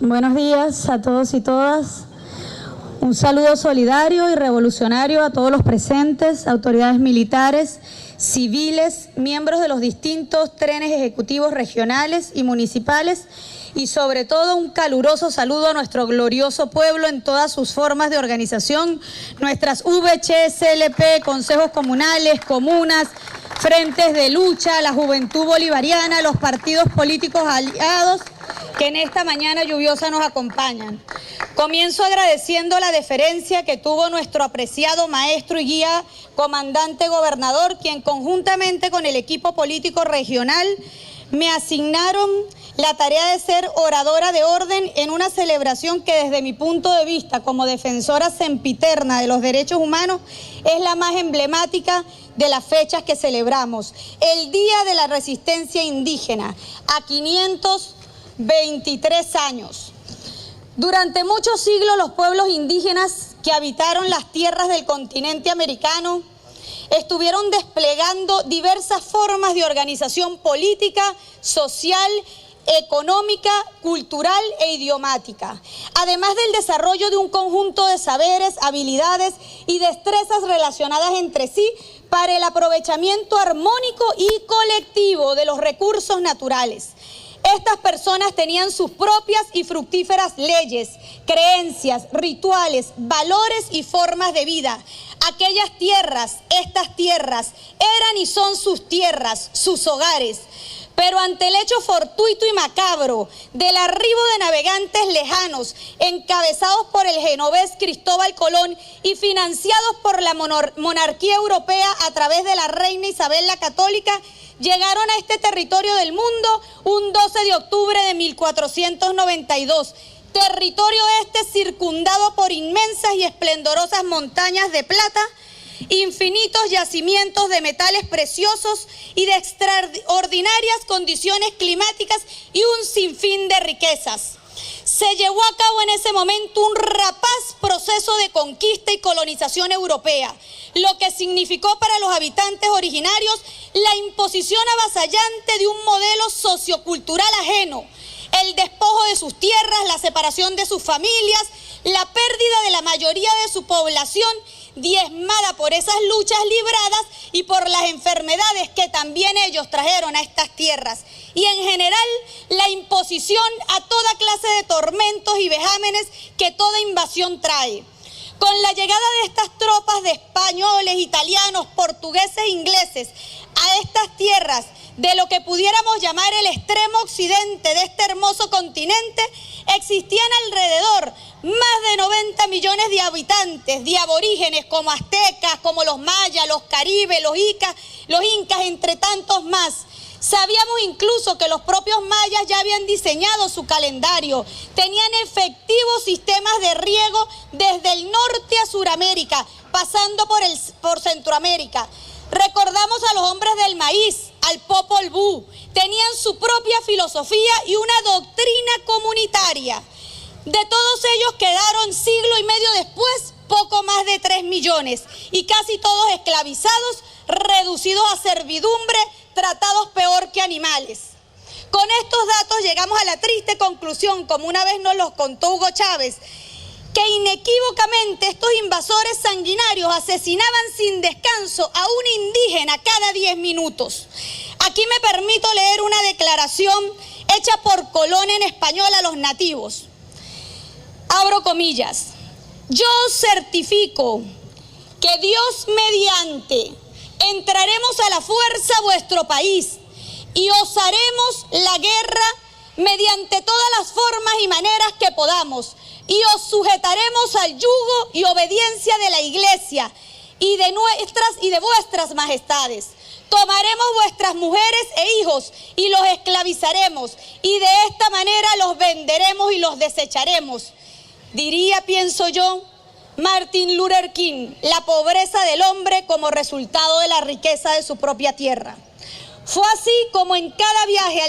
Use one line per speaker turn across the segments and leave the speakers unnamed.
Buenos días a todos y todas. Un saludo solidario y revolucionario a todos los presentes, autoridades militares, civiles, miembros de los distintos trenes ejecutivos regionales y municipales, y sobre todo un caluroso saludo a nuestro glorioso pueblo en todas sus formas de organización, nuestras VC, CLP, consejos comunales, comunas, frentes de lucha, la juventud bolivariana, los partidos políticos aliados que en esta mañana lluviosa nos acompañan. Comienzo agradeciendo la deferencia que tuvo nuestro apreciado maestro y guía, comandante gobernador, quien conjuntamente con el equipo político regional me asignaron la tarea de ser oradora de orden en una celebración que desde mi punto de vista como defensora sempiterna de los derechos humanos es la más emblemática de las fechas que celebramos, el Día de la Resistencia Indígena, a 523 años. Durante muchos siglos los pueblos indígenas que habitaron las tierras del continente americano estuvieron desplegando diversas formas de organización política, social, económica, cultural e idiomática, además del desarrollo de un conjunto de saberes, habilidades y destrezas relacionadas entre sí para el aprovechamiento armónico y colectivo de los recursos naturales. Estas personas tenían sus propias y fructíferas leyes, creencias, rituales, valores y formas de vida. Aquellas tierras, estas tierras, eran y son sus tierras, sus hogares. Pero ante el hecho fortuito y macabro del arribo de navegantes lejanos, encabezados por el genovés Cristóbal Colón y financiados por la monarquía europea a través de la reina Isabel la Católica, llegaron a este territorio del mundo un 12 de octubre de 1492. Territorio este circundado por inmensas y esplendorosas montañas de plata, infinitos yacimientos de metales preciosos y de extraordinarias condiciones climáticas y un sinfín de riquezas. Se llevó a cabo en ese momento un rapaz proceso de conquista y colonización europea, lo que significó para los habitantes originarios la imposición avasallante de un modelo sociocultural ajeno, el despojo de sus tierras, la separación de sus familias, la pérdida de la mayoría de su población, diezmada por esas luchas libradas y por las enfermedades que también ellos trajeron a estas tierras, y en general la imposición a toda clase de tormentos y vejámenes que toda invasión trae. Con la llegada de estas tropas de españoles, italianos, portugueses e ingleses a estas tierras de lo que pudiéramos llamar el extremo occidente de este hermoso continente, existían alrededor más de 90 millones de habitantes, de aborígenes como aztecas, como los mayas, los caribes, los incas, entre tantos más. Sabíamos incluso que los propios mayas ya habían diseñado su calendario, tenían efectivos sistemas de riego desde el norte a Suramérica, pasando por Centroamérica. Recordamos a los hombres del maíz, al Popol Vuh, tenían su propia filosofía y una doctrina comunitaria. De todos ellos quedaron siglo y medio después poco más de 3 millones y casi todos esclavizados, reducidos a servidumbre, tratados peor que animales. Con estos datos llegamos a la triste conclusión, como una vez nos los contó Hugo Chávez, que inequívocamente estos invasores sanguinarios asesinaban sin descanso a un indígena cada 10 minutos. Aquí me permito leer una declaración hecha por Colón en español a los nativos. Abro comillas. Yo certifico que Dios mediante entraremos a la fuerza a vuestro país y os haremos la guerra mediante todas las formas y maneras que podamos, y os sujetaremos al yugo y obediencia de la Iglesia y de vuestras majestades. Tomaremos vuestras mujeres e hijos y los esclavizaremos, y de esta manera los venderemos y los desecharemos. Diría, pienso yo, Martin Luther King, la pobreza del hombre como resultado de la riqueza de su propia tierra. Fue así como en cada viaje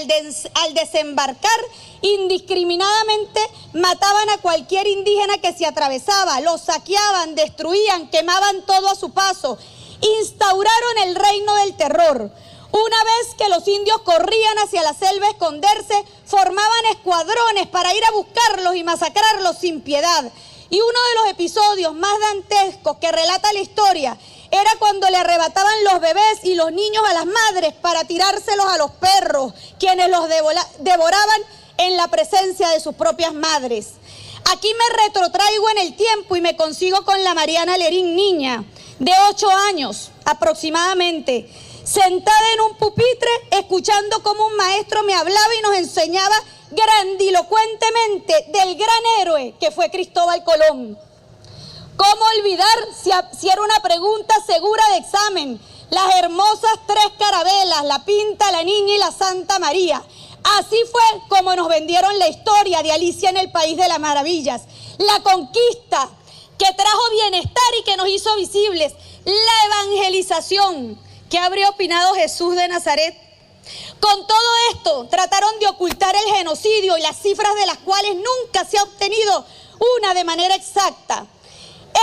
al desembarcar, indiscriminadamente mataban a cualquier indígena que se atravesaba, los saqueaban, destruían, quemaban todo a su paso, instauraron el reino del terror, Una vez que los indios corrían hacia la selva a esconderse, formaban escuadrones para ir a buscarlos y masacrarlos sin piedad. Y uno de los episodios más dantescos que relata la historia era cuando le arrebataban los bebés y los niños a las madres para tirárselos a los perros, quienes los devoraban en la presencia de sus propias madres. Aquí me retrotraigo en el tiempo y me consigo con la Mariana Lerín, niña de 8 años aproximadamente, sentada en un pupitre, escuchando cómo un maestro me hablaba y nos enseñaba grandilocuentemente del gran héroe que fue Cristóbal Colón. ¿Cómo olvidar, si era una pregunta segura de examen, las hermosas 3 carabelas, la Pinta, la Niña y la Santa María? Así fue como nos vendieron la historia de Alicia en el País de las Maravillas, la conquista que trajo bienestar y que nos hizo visibles, la evangelización que habría opinado Jesús de Nazaret. Con todo esto trataron de ocultar el genocidio y las cifras de las cuales nunca se ha obtenido una de manera exacta.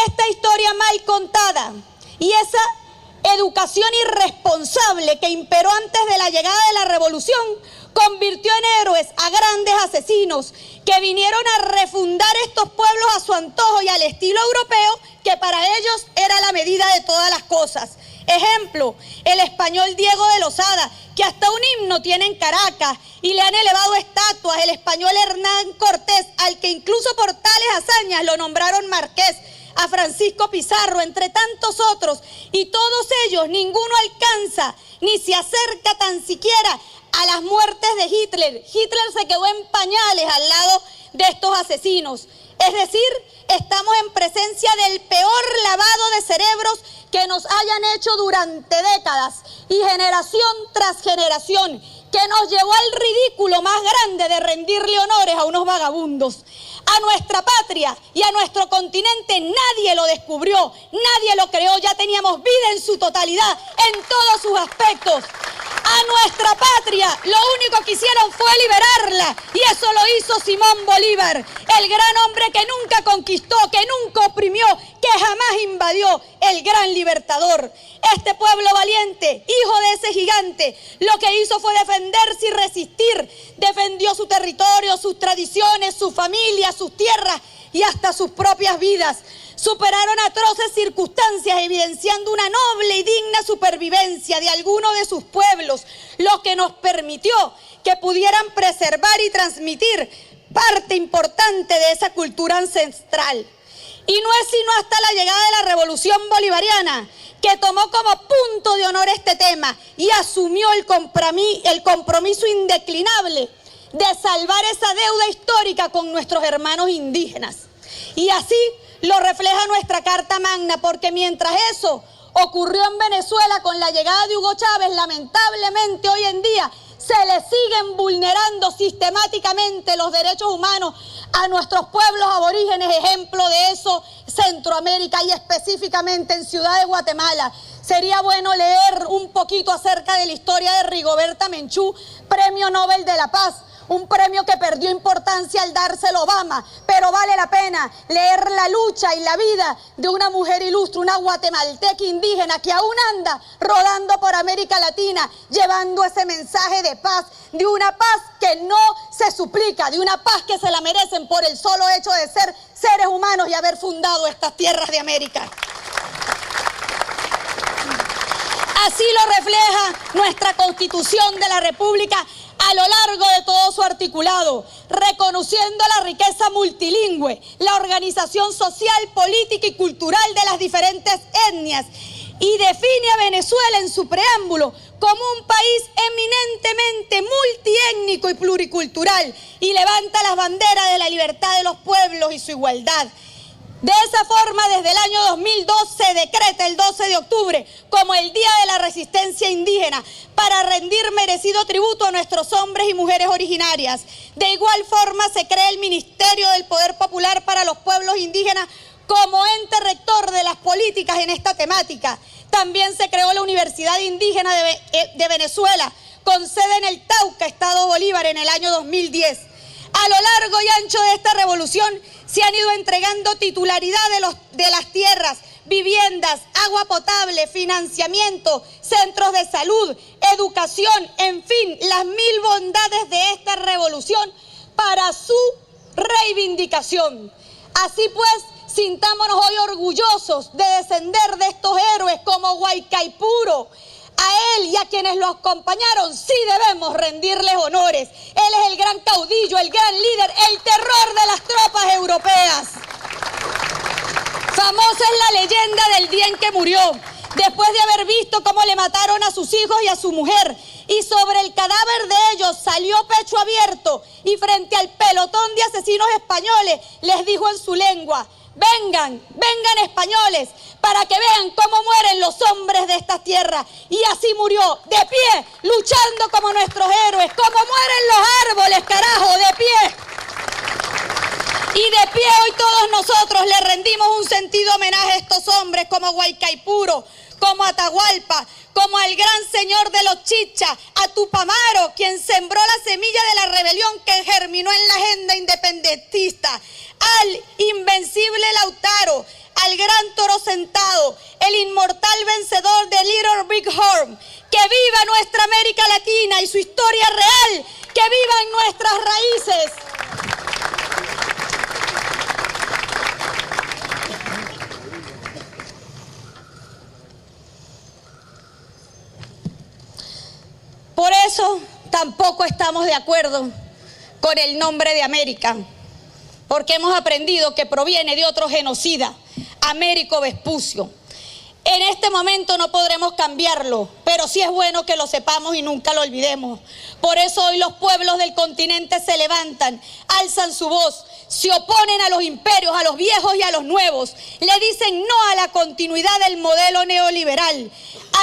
Esta historia mal contada y esa educación irresponsable que imperó antes de la llegada de la revolución convirtió en héroes a grandes asesinos que vinieron a refundar estos pueblos a su antojo y al estilo europeo, que para ellos era la medida de todas las cosas. Ejemplo, el español Diego de Lozada, que hasta un himno tiene en Caracas y le han elevado estatuas. El español Hernán Cortés, al que incluso por tales hazañas lo nombraron marqués. A Francisco Pizarro, entre tantos otros, y todos ellos, ninguno alcanza ni se acerca tan siquiera a las muertes de Hitler. Hitler se quedó en pañales al lado de estos asesinos. Es decir, estamos en presencia del peor lavado de cerebros que nos hayan hecho durante décadas y generación tras generación, que nos llevó al ridículo más grande de rendirle honores a unos vagabundos. A nuestra patria y a nuestro continente nadie lo descubrió, nadie lo creó, ya teníamos vida en su totalidad, en todos sus aspectos. A nuestra patria lo único que hicieron fue liberarla, y eso lo hizo Simón Bolívar, el gran hombre que nunca conquistó, que nunca oprimió, que jamás invadió, el gran libertador. Este pueblo valiente, hijo de ese gigante, lo que hizo fue defenderse y resistir. Defendió su territorio, sus tradiciones, su familia, sus tierras y hasta sus propias vidas. Superaron atroces circunstancias, evidenciando una noble y digna supervivencia de alguno de sus pueblos, lo que nos permitió que pudieran preservar y transmitir parte importante de esa cultura ancestral. Y no es sino hasta la llegada de la Revolución Bolivariana que tomó como punto de honor este tema y asumió el compromiso indeclinable de salvar esa deuda histórica con nuestros hermanos indígenas. Y así lo refleja nuestra Carta Magna, porque mientras eso ocurrió en Venezuela con la llegada de Hugo Chávez, lamentablemente hoy en día se le siguen vulnerando sistemáticamente los derechos humanos a nuestros pueblos aborígenes. Ejemplo de eso, Centroamérica y específicamente en Ciudad de Guatemala. Sería bueno leer un poquito acerca de la historia de Rigoberta Menchú, Premio Nobel de la Paz. Un premio que perdió importancia al dárselo Obama, pero vale la pena leer la lucha y la vida de una mujer ilustre, una guatemalteca indígena que aún anda rodando por América Latina, llevando ese mensaje de paz, de una paz que no se suplica, de una paz que se la merecen por el solo hecho de ser seres humanos y haber fundado estas tierras de América. Así lo refleja nuestra Constitución de la República a lo largo de todo su articulado, reconociendo la riqueza multilingüe, la organización social, política y cultural de las diferentes etnias, y define a Venezuela en su preámbulo como un país eminentemente multiétnico y pluricultural, y levanta las banderas de la libertad de los pueblos y su igualdad. De esa forma, desde el año 2002 se decreta el 12 de octubre como el Día de la Resistencia Indígena para rendir merecido tributo a nuestros hombres y mujeres originarias. De igual forma, se crea el Ministerio del Poder Popular para los Pueblos Indígenas como ente rector de las políticas en esta temática. También se creó la Universidad Indígena de Venezuela, con sede en el Tauca, Estado Bolívar, en el año 2010. A lo largo y ancho de esta revolución se han ido entregando titularidad de las tierras, viviendas, agua potable, financiamiento, centros de salud, educación, en fin, las 1000 bondades de esta revolución para su reivindicación. Así pues, sintámonos hoy orgullosos de descender de estos héroes como Guaycaipuro. A él y a quienes lo acompañaron sí debemos rendirles honores. Él es el gran caudillo, el gran líder, el terror de las tropas europeas. Famosa es la leyenda del día en que murió, después de haber visto cómo le mataron a sus hijos y a su mujer, y sobre el cadáver de ellos salió pecho abierto y frente al pelotón de asesinos españoles les dijo en su lengua: vengan, vengan españoles, para que vean cómo mueren los hombres de esta tierra. Y así murió, de pie, luchando como nuestros héroes, como mueren los árboles, carajo, de pie. Y de pie hoy todos nosotros le rendimos un sentido homenaje a estos hombres como Guaycaipuro, como Atahualpa, como al gran señor de los Chichas, a Tupamaro, quien sembró la semilla de la rebelión que germinó en la agenda independentista, al invencible Lautaro, al gran Toro Sentado, el inmortal vencedor de Little Big Horn. ¡Que viva nuestra América Latina y su historia real! ¡Que vivan nuestras raíces! Por eso tampoco estamos de acuerdo con el nombre de América, porque hemos aprendido que proviene de otro genocida, Américo Vespucio. En este momento no podremos cambiarlo, pero sí es bueno que lo sepamos y nunca lo olvidemos. Por eso hoy los pueblos del continente se levantan, alzan su voz, se oponen a los imperios, a los viejos y a los nuevos. Le dicen no a la continuidad del modelo neoliberal,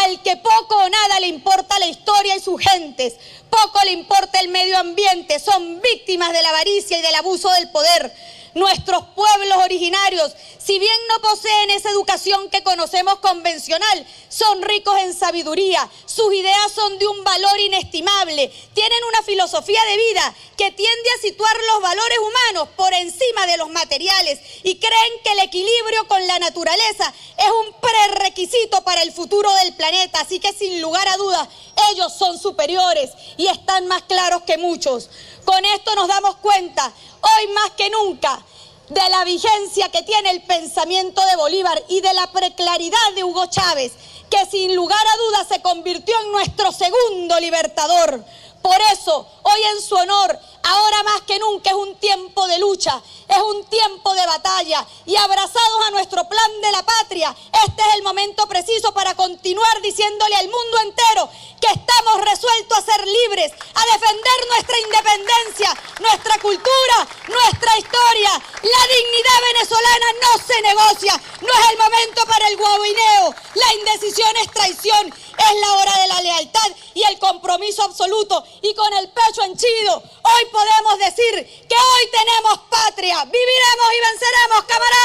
al que poco o nada le importa la historia y sus gentes, poco le importa el medio ambiente, son víctimas de la avaricia y del abuso del poder. Nuestros pueblos originarios, si bien no poseen esa educación que conocemos convencional, son ricos en sabiduría, sus ideas son de un valor inestimable, tienen una filosofía de vida que tiende a situar los valores humanos por encima de los materiales y creen que el equilibrio con la naturaleza es un prerequisito para el futuro del planeta, así que sin lugar a dudas ellos son superiores y están más claros que muchos. Con esto nos damos cuenta, hoy más que nunca, de la vigencia que tiene el pensamiento de Bolívar y de la preclaridad de Hugo Chávez, que sin lugar a dudas se convirtió en nuestro segundo libertador. Por eso, hoy en su honor, ahora más que nunca es un tiempo de lucha, es un tiempo de batalla, y abrazados a nuestro plan de la patria, este es el momento preciso para continuar diciéndole al mundo entero que estamos resueltos a ser libres, a defender nuestra independencia, nuestra cultura, nuestra historia. La dignidad venezolana no se negocia, no es el momento para el guaguineo, la indecisión es traición, es la hora de la lealtad y el compromiso absoluto, y con el pecho henchido, hoy podemos decir que hoy tenemos patria, viviremos y venceremos, camaradas.